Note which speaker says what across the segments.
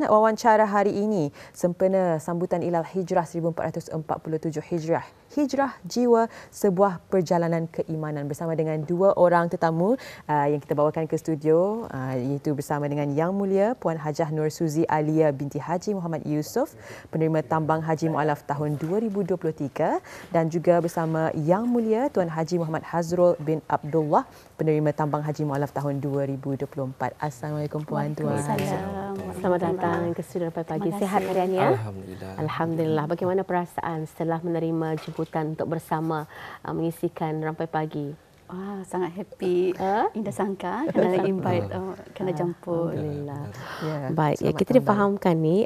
Speaker 1: Wawancara hari ini sempena sambutan Ilal Hijrah 1447 Hijrah. Hijrah Jiwa, sebuah perjalanan keimanan, bersama dengan dua orang tetamu yang kita bawakan ke studio, iaitu bersama dengan Yang Mulia Puan Hajah Nur Suzi Alia binti Haji Muhammad Yusof, penerima tambang Haji Mu'alaf tahun 2023, dan juga bersama Yang Mulia Tuan Haji Muhammad Hazrul bin Abdullah, penerima tambang Haji Mu'alaf tahun 2024. Assalamualaikum Puan Tuan.
Speaker 2: Selamat datang ke studio Rampai Pagi. Sihat hari ini ya?
Speaker 3: Alhamdulillah.
Speaker 2: Alhamdulillah. Bagaimana perasaan setelah menerima jemputan untuk bersama mengisikan Rampai Pagi?
Speaker 4: Wah, sangat happy. Indah sangka kena invite, kena jemput.
Speaker 2: Alhamdulillah.
Speaker 1: Ya,
Speaker 2: Baik, ya, kita
Speaker 1: tambang.
Speaker 2: difahamkan ni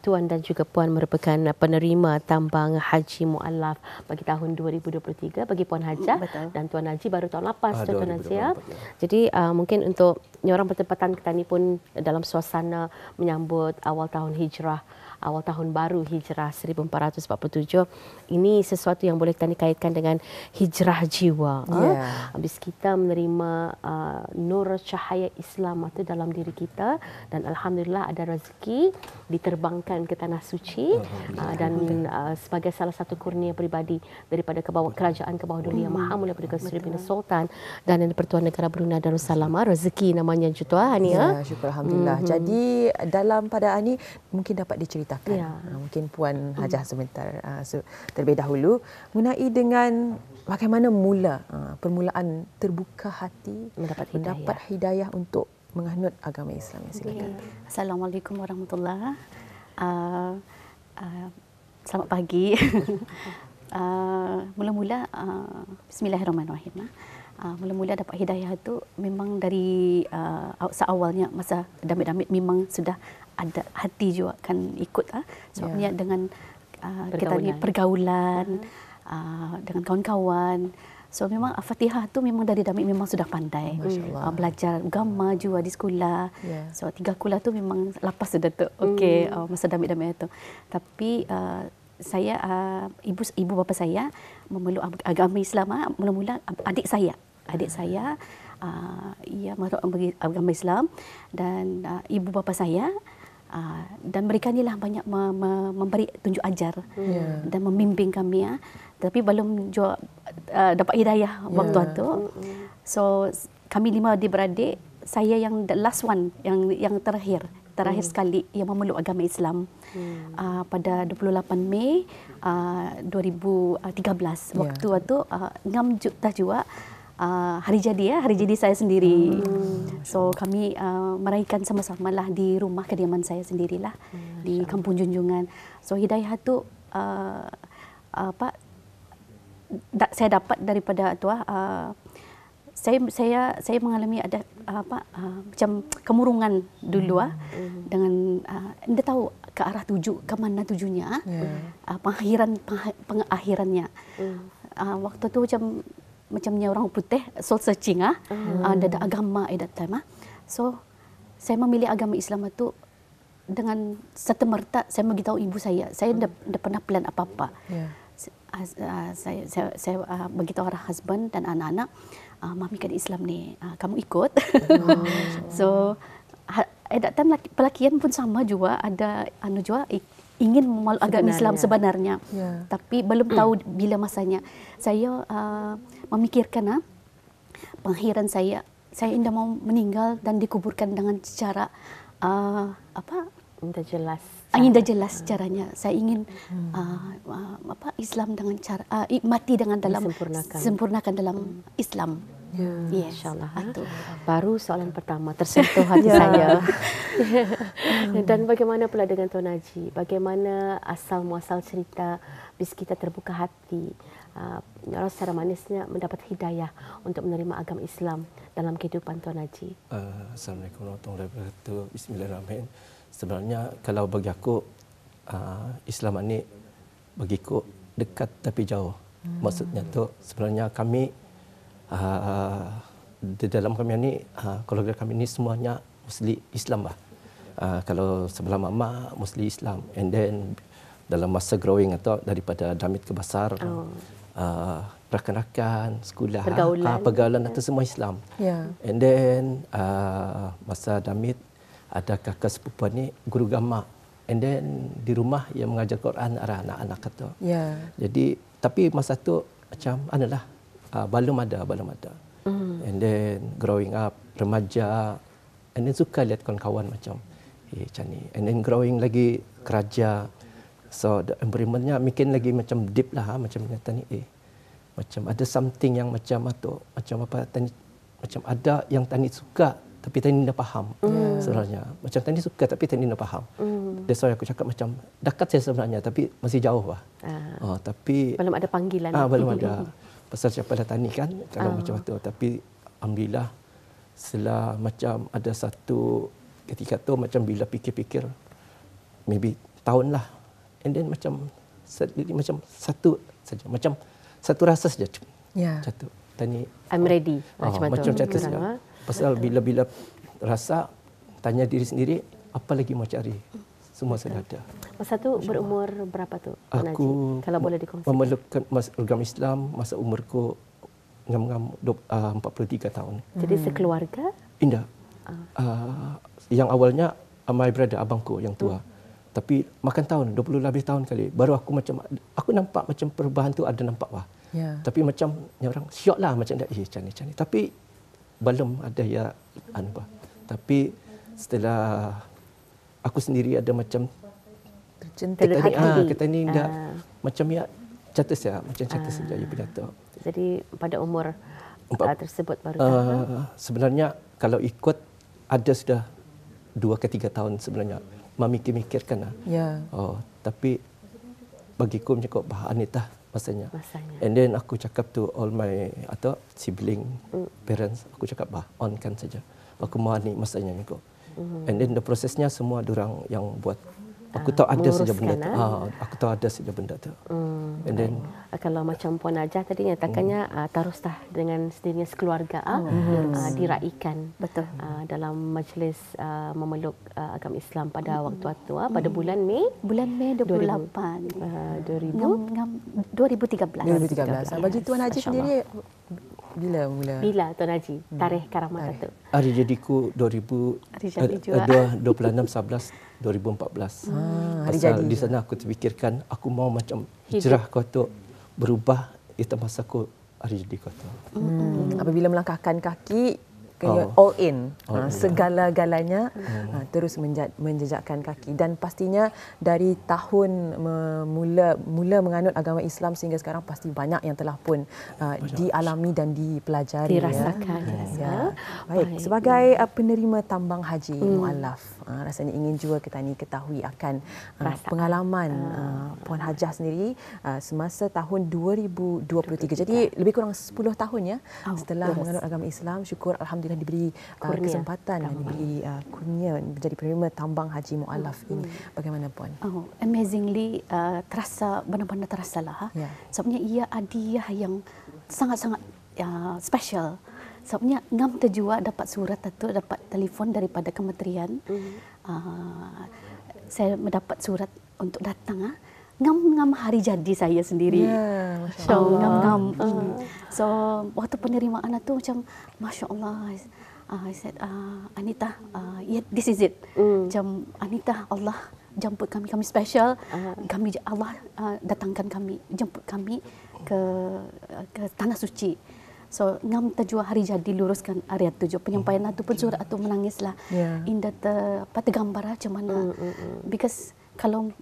Speaker 2: Tuan dan juga Puan merupakan penerima tambang Haji Mu'alaf bagi tahun 2023 bagi Puan Hajah.
Speaker 4: Betul.
Speaker 2: Dan Tuan Haji baru tahun lepas Tuan Haji ya.
Speaker 3: 2024, ya.
Speaker 2: Jadi mungkin untuk orang bertempatan kita ni pun dalam suasana menyambut awal tahun hijrah, awal tahun baru hijrah 1447, ini sesuatu yang boleh kita kaitkan dengan hijrah jiwa. Habis kita menerima nur cahaya Islam itu dalam diri kita, dan alhamdulillah ada rezeki diterbangkan ke tanah suci, dan sebagai salah satu kurnia pribadi daripada kerajaan ke bawah dunia Maha Mulia Perdana Seri bin Sultan dan Pertuan Negara Brunei Darussalam, rezeki namanya Jutua ni ya.
Speaker 1: Syukur alhamdulillah. Jadi dalam pada ini mungkin dapat diceritakan.
Speaker 2: Ya.
Speaker 1: Mungkin Puan Hajah sebentar terlebih dahulu mengenai dengan bagaimana mula permulaan terbuka hati mendapat hidayah untuk menganut agama Islam. Silakan.
Speaker 4: Assalamualaikum warahmatullahi. Selamat pagi. Mula-mula bismillahirrahmanirrahim. Mula-mula dapat hidayah itu memang dari seawalnya masa damit-damit memang sudah ada hati juga kan ikut sebabnya dengan kita ni pergaulan dengan kawan-kawan. So memang Fatihah tu memang dari damit memang sudah pandai. Belajar agama juga di sekolah. So 3 kuliah tu memang lepas sudah tu. Okey, masa damit-damit itu. Tapi saya ibu bapa saya memeluk agama Islam mula-mula adik saya ia masuk agama Islam, dan ibu bapa saya dan mereka inilah banyak memberi tunjuk ajar dan membimbing kami tapi belum juga dapat hidayah waktu itu. So kami 5 adik-beradik, saya yang the last one, yang terakhir sekali yang memeluk agama Islam pada 28 Mei 2013. Waktu itu ngam juta juga hari jadi saya sendiri. So kami meraihkan sama-sama lah di rumah kediaman saya sendirilah di Kampung Junjungan. So hidayah tu saya dapat daripada tu saya mengalami ada macam kemurungan dulu dengan anda tahu ke arah tuju, ke mana tujunya, pengakhirannya. Waktu tu macamnya orang putih soul searching ada agama at that time. So saya memilih agama Islam itu dengan serta-merta saya beritahu ibu saya tidak pernah plan apa-apa. Saya beritahu arah husband dan anak-anak, mami kan Islam ni, kamu ikut. So at that time pelakian pun sama juga, ada juga ingin memeluk agama Islam sebenarnya. Tapi belum tahu bila masanya. Saya memikirkan pengakhiran saya tidak mau meninggal dan dikuburkan dengan cara Indah jelas caranya. Saya ingin Islam dengan cara mati dengan dalam sempurnakan dalam Islam.
Speaker 2: InsyaAllah. Baru soalan pertama tersentuh hati saya. Dan bagaimana pula dengan Tuan Haji? Bagaimana asal muasal cerita bis kita terbuka hati, orang secara manisnya mendapat hidayah untuk menerima agama Islam dalam kehidupan Tuan Haji?
Speaker 3: Assalamualaikum warahmatullahi wabarakatuh. Bismillahirrahmanirrahim. Sebenarnya kalau bagi aku Islam ini bagiku dekat tapi jauh. Maksudnya tu sebenarnya kami di dalam kami ini keluarga kami ini semuanya Muslim Islam lah. Kalau sebelah mama Muslim Islam, and then dalam masa growing atau daripada damit ke besar, rakan-rakan sekolah, pergaulan itu semua Islam. And then masa damit ada kakak sepupu ni guru agama. And then di rumah ia mengajar Quran arah anak-anak kata.
Speaker 1: Ya.
Speaker 3: Jadi tapi masa tu macam analah belum ada. And then growing up remaja, and then suka lihat kawan-kawan macam macam ni. And then growing lagi kerja. So the environment-nya mungkin lagi macam deep lah macam kata ni macam ada something yang macam tu macam apa tani macam ada yang tani suka tapi tani dah faham sebenarnya. Macam tani suka tapi tani dah faham. That's why aku cakap macam dekat saya sebenarnya tapi masih jauh lah. Tapi
Speaker 2: belum ada panggilan.
Speaker 3: Belum ada. Pasal siapa dah tani kan kalau macam tu. Tapi alhamdulillah setelah macam ada satu ketika tu macam bila fikir-fikir maybe tahun lah. And then macam satu saja macam satu rasa saja.
Speaker 1: Ya.
Speaker 3: Satu tani
Speaker 2: I'm ready.
Speaker 3: Macam satu saja. Pasal bila rasa tanya diri sendiri apa lagi mau cari. Semua sudah ada.
Speaker 2: Masa tu berumur berapa tu?
Speaker 3: Aku
Speaker 2: kalau boleh dikongsi.
Speaker 3: Memelukkan agama Islam masa umurku ngam-ngam 43 tahun.
Speaker 2: Jadi sekeluarga?
Speaker 3: Indah. Yang awalnya my brother abangku yang tua. Tapi makan tahun 20 lebih tahun kali baru aku nampak macam perubahan tu ada nampak lah.
Speaker 1: Ya.
Speaker 3: Tapi macam ni orang syok lah macam dah macam ni. Tapi belum ada ya apa. Tapi setelah aku sendiri ada macam
Speaker 1: tercentik
Speaker 3: kata ni dah macam ya catat saja macam catat saja ya punya tu.
Speaker 2: Jadi pada umur tersebut baru
Speaker 3: sebenarnya kalau ikut ada sudah 2 ke 3 tahun sebenarnya memikir-mikirkan lah.
Speaker 1: Ya.
Speaker 3: Tapi bagiku macam kok bahan ni tah masanya. And then aku cakap to all my sibling, parents, aku cakap on kan saja. Aku mau ni masanya ni kok. And then the prosesnya semua orang yang buat. Aku tahu ada saja benda tu. Aku tahu ada saja benda tu. And then
Speaker 2: kalau macam Puan Najah tadi nyatakannya teruslah dengan sendirinya sekeluarga diraikan dalam majlis memeluk agama Islam pada waktu itu pada bulan Mei
Speaker 4: 2013.
Speaker 1: 2013. Bagi Tuan Haji sendiri bila mula?
Speaker 2: Bila Tuan Haji tarikh karamat itu?
Speaker 3: Hari jadiku 26 11 2014.
Speaker 1: Hari jadi.
Speaker 3: Di sana aku terfikirkan aku mau macam hijrah kau tu berubah itu masa aku hari jadi kau tu.
Speaker 1: Apabila melangkahkan kaki kena all in, segala-galanya terus menjejakkan kaki dan pastinya dari tahun mula menganut agama Islam sehingga sekarang pasti banyak yang telah pun dialami dan dipelajari
Speaker 2: dirasakan.
Speaker 1: Baik, sebagai penerima tambang haji mualaf, rasanya ingin juga kita ni ketahui akan pengalaman Puan Hajah sendiri semasa tahun 2023. Jadi lebih kurang 10 tahun ya setelah menganut agama Islam. Syukur alhamdulillah diberi kesempatan dan diberi kurnia menjadi penerima tambang haji mualaf ini. Bagaimana Puan?
Speaker 4: Amazingly terasa benar-benar terasa lah. Sebabnya ia hadiah yang sangat-sangat special. Sebabnya ngam terjua dapat surat atau dapat telefon daripada kementerian. Saya mendapat surat untuk datang ngam hari jadi saya sendiri. So ngam. So waktu penerimaan itu macam Masya Allah. I said Anita, yeah, this is it. Macam Anita, Allah jemput kami special. Kami Allah datangkan kami, jemput kami ke tanah suci. So ngam terjua hari jadi luruskan area 7 penyampaian itu pun surat itu menangislah. Indah tergambar macam mana. Because kalau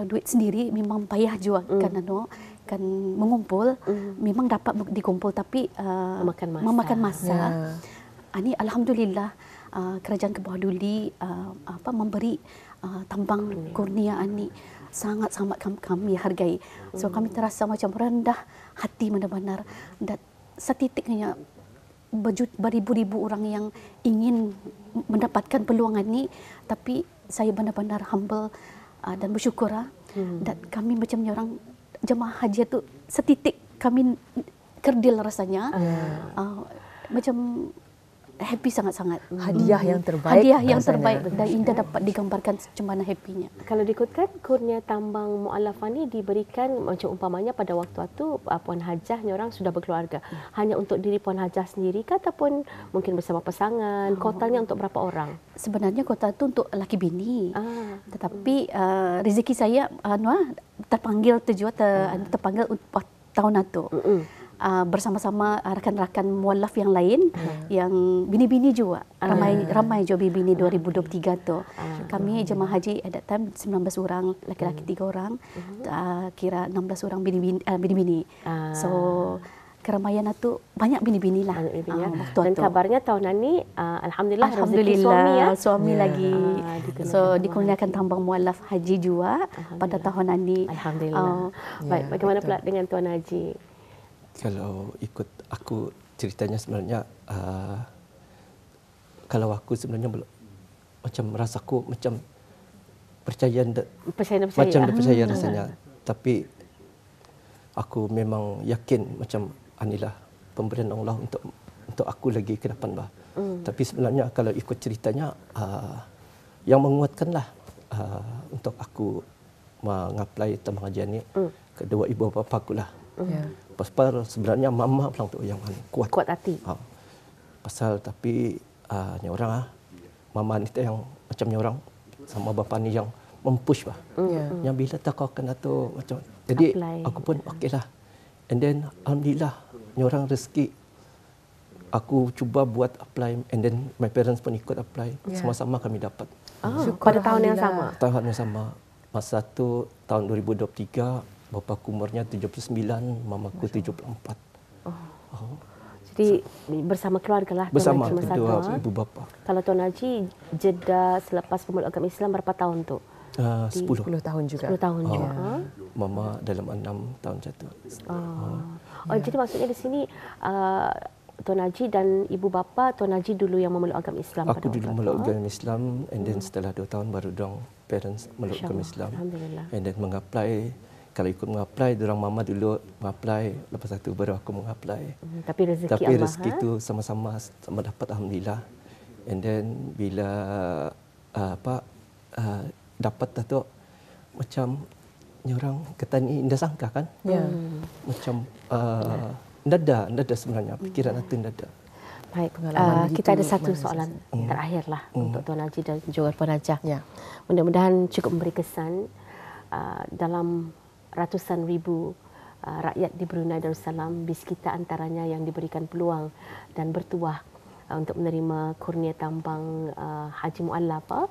Speaker 4: duit sendiri memang payah juga kan mengumpul memang dapat dikumpul tapi memakan masa. Ini alhamdulillah kerajaan Kebawah Duli memberi tambang kurnia ini sangat-sangat kami hargai. So kami terasa macam rendah hati benar-benar dan setitiknya beribu-ribu orang yang ingin mendapatkan peluang ini tapi saya benar-benar humble dan bersyukur dan kami macam orang jemaah haji itu setitik kami kerdil rasanya macam happy sangat-sangat.
Speaker 1: Hadiah yang terbaik.
Speaker 4: Hadiah yang
Speaker 1: rasanya.
Speaker 4: terbaik dan indah dapat digambarkan macam mana happynya.
Speaker 2: Kalau diikutkan kurnia tambang mu'alafah ni diberikan macam umpamanya pada waktu itu Puan Hajah ni orang sudah berkeluarga. Hanya untuk diri Puan Hajah sendiri ke ataupun mungkin bersama pasangan? Kotanya untuk berapa orang?
Speaker 4: Sebenarnya kota itu untuk laki bini. Tetapi rezeki saya terpanggil terpanggil tahun itu. Bersama-sama rakan-rakan mualaf yang lain yang bini-bini juga ramai juga bini 2023 tu. Kami jemaah haji at that time 19 orang, laki-laki 3 orang, kira 16 orang bini-bini. So keramaian itu banyak bini-bini lah.
Speaker 2: Dan kabarnya tahun ini alhamdulillah rezeki suami ya.
Speaker 4: Suami lagi. So dikurniakan tambang mualaf haji juga pada tahun ini.
Speaker 2: Alhamdulillah. Baik, bagaimana pula dengan Tuan Haji?
Speaker 3: Kalau ikut aku ceritanya sebenarnya kalau aku sebenarnya macam rasaku macam percaya percaya rasanya, tapi aku memang yakin macam inilah pemberian Allah untuk aku lagi ke depan bah. Tapi sebenarnya kalau ikut ceritanya yang menguatkanlah untuk aku mengapply tambang haji ni kedua ibu bapa aku lah. Pasal sebenarnya mama pulang tu yang kuat
Speaker 2: hati.
Speaker 3: Pasal tapi ni orang mama ni yang macam ni orang sama bapa ni yang mempush bah. Yang bila tak kau kena tu macam jadi apply. Aku pun okeylah. And then alhamdulillah ni orang rezeki aku cuba buat apply and then my parents pun ikut apply. Sama-sama kami dapat.
Speaker 2: Pada tahun yang sama.
Speaker 3: Tahun yang sama. Masa tu tahun 2023 bapa-ku umurnya 79, mamaku 74.
Speaker 2: Jadi bersama keluarga lah.
Speaker 3: Bersama kedua ibu bapa.
Speaker 2: Kalau Tuan Haji jeda selepas pemeluk agama Islam berapa tahun tu?
Speaker 3: 10
Speaker 1: tahun juga.
Speaker 2: 10 tahun juga.
Speaker 3: Mama dalam 6 tahun jatuh.
Speaker 2: Jadi maksudnya di sini Tuan Haji dan ibu bapa, Tuan Haji dulu yang memeluk agama Islam.
Speaker 3: Aku dulu memeluk agama Islam and then setelah 2 tahun baru dong parents memeluk agama Islam.
Speaker 2: Alhamdulillah.
Speaker 3: And then mengapply. Kalau ikut mengapply, dorang mama dulu mengapply, lepas itu baru aku mengapply.
Speaker 2: Tapi rezeki
Speaker 3: itu sama-sama dapat alhamdulillah. And then bila dapat tu macam ni orang kata ni indah sangka kan? Macam nada sebenarnya pikiran itu nada.
Speaker 2: Baik, kita ada satu soalan terakhirlah untuk Tuan Haji dan juga Puan Hajah. Mudah-mudahan cukup memberi kesan dalam ratusan ribu rakyat di Brunei Darussalam, bis kita antaranya yang diberikan peluang dan bertuah untuk menerima kurnia tambang haji mu'allafah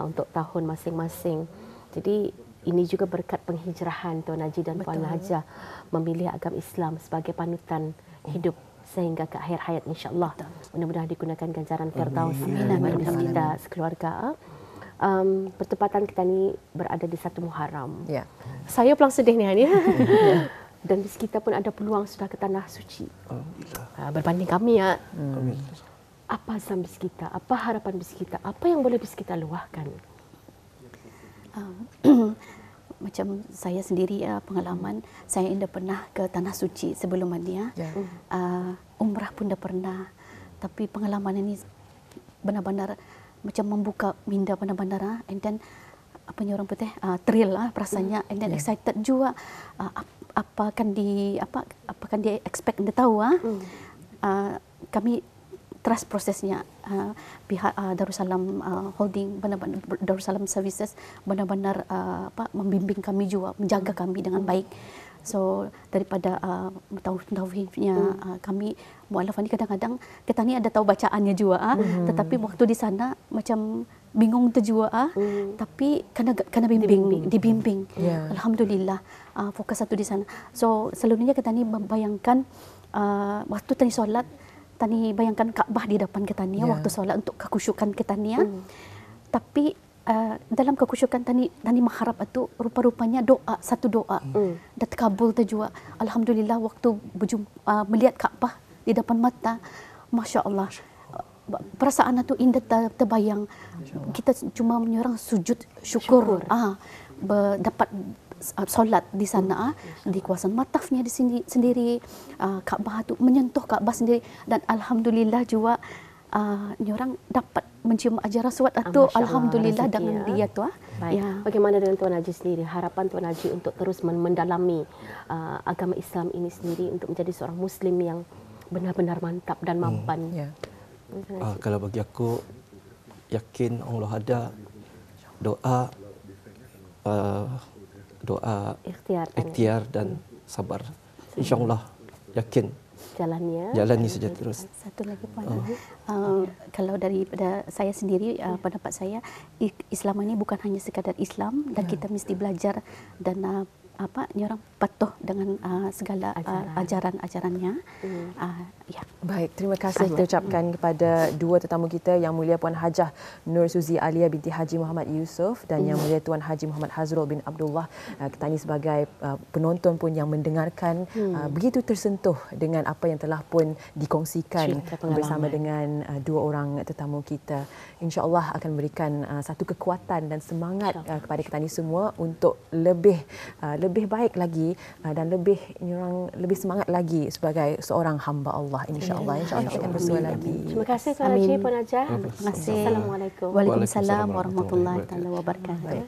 Speaker 2: untuk tahun masing-masing. Jadi ini juga berkat penghijrahan Tuan Haji dan Puan Hajah memilih agama Islam sebagai panutan hidup sehingga ke akhir hayat insya-Allah. Mudah-mudahan digunakan ganjaran firdaus bagi kita sekeluarga. Pertepatan kita ni berada di 1 Muharram. Saya pulang sedih ni. Dan bis kita pun ada peluang sudah ke tanah suci. Berbanding kami ya. Apa azam bis kita? Apa harapan bis kita? Apa yang boleh bis kita luahkan?
Speaker 4: Macam saya sendiri pengalaman, saya indah pernah ke tanah suci sebelum ni umrah pun dah pernah. Tapi pengalaman ini benar-benar macam membuka minda benar-benar and then apa ni orang putih thrill perasaannya and then excited juga apa akan di expect anda tahu kami trust prosesnya pihak Darussalam Holding benar-benar Darussalam Services benar-benar membimbing kami juga menjaga kami dengan baik. So daripada tauhidnya kami mualaf ni kadang-kadang kita ni ada tahu bacaannya juga tetapi waktu di sana macam bingung tu juga tapi kena dibimbing. Alhamdulillah fokus satu di sana. So seluruhnya kita ni membayangkan waktu tadi solat tadi bayangkan Kaabah di depan kita ni waktu solat untuk kekhusyukan kita ni tapi dalam kekhusyukan tadi mengharap itu rupa-rupanya satu doa dan terkabul tu juga. Alhamdulillah waktu melihat Kaabah di depan mata, masya-Allah perasaan itu indah terbayang. Kita cuma menyorang sujud syukur. Dapat solat di sana di kawasan matafnya di sini sendiri Kaabah itu menyentuh Kaabah sendiri dan alhamdulillah juga ni orang dapat mencium ajaran suat itu alhamdulillah dengan dia tu.
Speaker 2: Baik. Ya. Bagaimana dengan Tuan Haji sendiri? Harapan Tuan Haji untuk terus mendalami agama Islam ini sendiri untuk menjadi seorang Muslim yang benar-benar mantap dan mampan.
Speaker 1: Ya.
Speaker 3: Kalau bagi aku, yakin Allah ada, doa, ikhtiar dan sabar. InsyaAllah yakin. Jalani saja terus.
Speaker 4: Satu lagi Puan. Kalau daripada saya sendiri, pendapat saya, Islam ini bukan hanya sekadar Islam dan kita mesti belajar dan ni orang patuh dengan segala ajaran-ajarannya. Ya.
Speaker 1: Baik, terima kasih kita ucapkan kepada dua tetamu kita, Yang Mulia Puan Hajah Nur Suzi Alia binti Haji Muhammad Yusof dan Yang Mulia Tuan Haji Muhammad Hazrul bin Abdullah. Kita ini sebagai penonton pun yang mendengarkan begitu tersentuh dengan apa yang telah pun dikongsikan bersama dengan dua orang tetamu kita. InsyaAllah akan memberikan satu kekuatan dan semangat kepada kita ini semua untuk lebih baik lagi dan lebih semangat lagi sebagai seorang hamba Allah, insya-Allah. Insya-Allah kita akan bersua lagi.
Speaker 2: Terima kasih Tuan Haji, Puan Hajah.
Speaker 4: Terima kasih.
Speaker 2: Assalamualaikum.
Speaker 4: Waalaikumsalam warahmatullahi wabarakatuh.